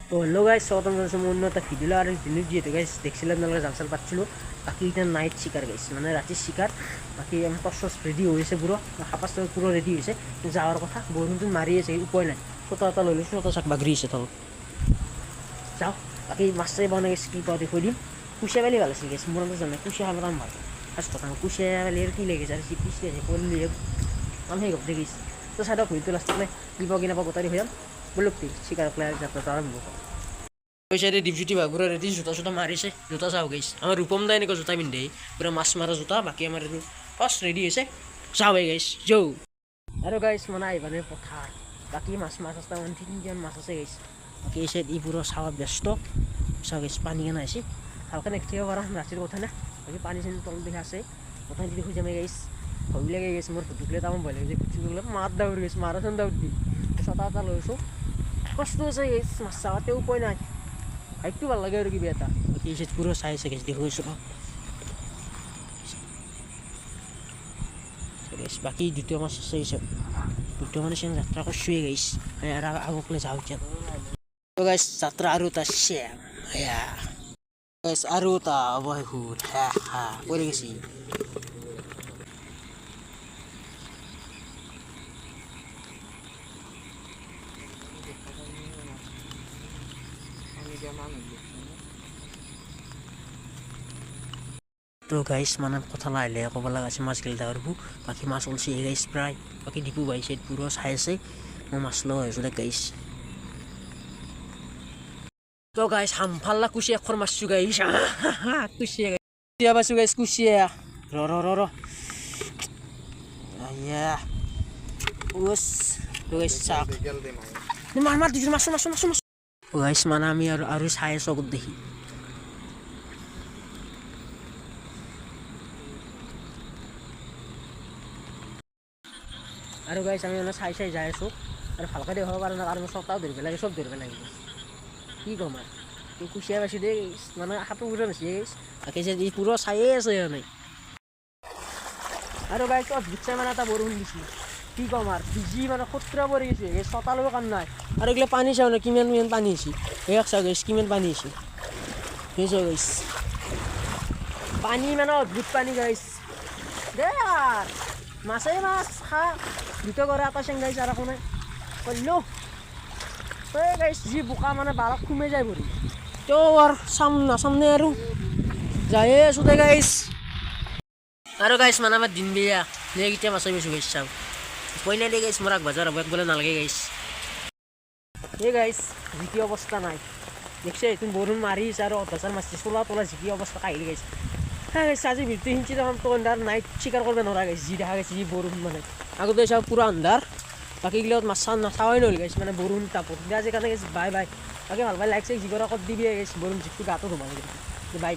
তো hello guys, স্বাগতম জানাচ্ছি অন্য একটা ভিডিও আর দিনের যেহেতু গাইস দেখছিলাম আপনারা জালসাল পাচ্ছিল বাকি এটা নাইট শিকার গাইস মানে রাতের শিকার বাকি আমি টস রেডি হয়েছে পুরো হাফাস পুরো রেডি হয়েছে যাওয়ার কথা বরুণ মারিয়েছে উপায় নাই ছোটা লইলে ছোটা শাক বাগরিয়েছে তল যাও বাকি মাছটা বনে গেছে কি পাওয়া দেখো দিন কুশিয়া বেলি ভালো ছিল গেছে মোরাম জানে কুশিয়া হালরাম ভালো ফার্স্ট কথা কুশিয়া বেলির কি লেগেছে আর পিছিয়ে আছে পড়লি আমি সেই দেখিস তো সাইডক হইতো লাস্টে দিব কিনা পাবো তারি হইয়াম বলুকতি শিকার প্লেয়ার যাত্রাটা আরম্ভ করে ওই সাইডে ডিপজুটি বাঘুরা রেডি জোতা মারিছে জোতা চাও গেছে আমার রূপম দা এনেকুৱা জোতা পিন্ধে পুৰা মাছ মাৰা জোতা বাকি আমাৰ ফাৰ্স্ট ৰেডি হয়েছে যাও গাইস যৌ আৰু গাইস মানে আইবানে পথাৰ বাকি মাছ আছে মানে তিনজন মাছ আছে গাইস বাকি এই সাইড ই পুরো চাওয়া ব্যস্ত চাও গাইস পানী কেনা আছে হালকা নেক্সিব পাৰা ৰাতিৰ কথা না বাকি পানী চানী তল দেখে আছে কথা যদি খুঁজে আমি গাইস ভয় লাগে গেছে মোৰ ঢুকলে তামান ভয় লাগে যে খুঁজিবলৈ মাত দাউৰি গৈছে মাৰাচোন দাউৰি দি ছটা এটা লৈছোঁ কষ্ট আছে গাইস মাছ চাওয়াতে উপায় নাই একটু ভালো লাগে আর কি বিয়েটা বাকি এসে পুরো সাইজে গেছে দেখো এসব বাকি দ্বিতীয় মাছ আছে এইসব দ্বিতীয় মানে সে যাত্রা করে শুয়ে গেছ আর আগকলে যাও তো গাইস যাত্রা আৰু তা শ্যাম গাইস আৰু তা বয়হুর হ্যাঁ পড়ে গেছি তো গাইস মানে কথা লাইলে ক'ব লগা আছে মাছ গিলা পারবো বাকি মাছ ওলছে গাইস প্রায় বাকি ডিপু ভাই সাইড পুরো চাই আছে মই মাছ লওঁ হৈছোঁ দে গাইস তো গাইস হামফাল্লা কুচিয়া খৰ মাছছোঁ গাইস কুচিয়া কুচিয়া পাইছোঁ গাইস কুচিয়া ৰ আয়া উস তো গাইস চাক মাৰ দিছোঁ মাছ গাইস মানে আমি আৰু চাই আছোঁ আগত দেখি আৰু গাইছ আমি মানে চাই যাই আছোঁ আৰু ভালকৈ দেখাব পৰা নাই আৰু চটাও ধৰিব লাগে চব ধৰিব লাগিব কি ক'ম আৰু কুচিয়া পাইছোঁ দেই মানে সাঁতোৰ পুৰা নাছি বাকী যে ই পুৰা চায়ে আছে মানে আৰু গাইছ ভিতচাই মানে এটা বৰষুণ দিছিল কি ক'ম আৰু ভিজি মানে খতৰা পৰি গৈছে এই ছটা ল'ব কাম নাই আৰু এইগিলা পানী চাওঁ নাই কিমান পানী হৈছে এই চাওঁ গাইছ কিমান পানী হৈছে সেই চাওঁ গাইছ পানী মানে অদ্ভুত পানী গাইছ দে আৰু মাছেই মাছ খা দুটো করে এটা চেং গাইছে আর এখন করলো গাইছ যি বোকা মানে বালত খুমে যায় ভরি তো আর সামনে আর যাই আছো দে গাইছ আর গাইছ মানে আমার দিন বিয়া নেগেটিভ মাছ বেশি গাইছ চাও পয়লা দিয়ে গাইছ মোরাক বাজার আবাদ বলে নালাগে গাইছ এই গাইছ জিকি অবস্থা নাই দেখছে তুমি বরুণ মারিস আর অত্যাচার মারছিস তোলা জিকি অবস্থা কাহিলি গাইছ হ্যাঁ গাইছে আজি ভিতরে হিঞ্চি তখন তো নাইট শিকার করবে নরা গেছে যি দেখা গেছে যি বরুণ মানে আগতে সব পুরো আন্ধার বাকিগুলো মাছ নাচাওয়াই নল গেছে মানে বরুণ তাপত আজি কারণে গেছে বাই বাকি ভাল লাইক চাইক যি কৰা কত দিবি গেছে বৰুণ জিকটো গাতো ধুমালে বাই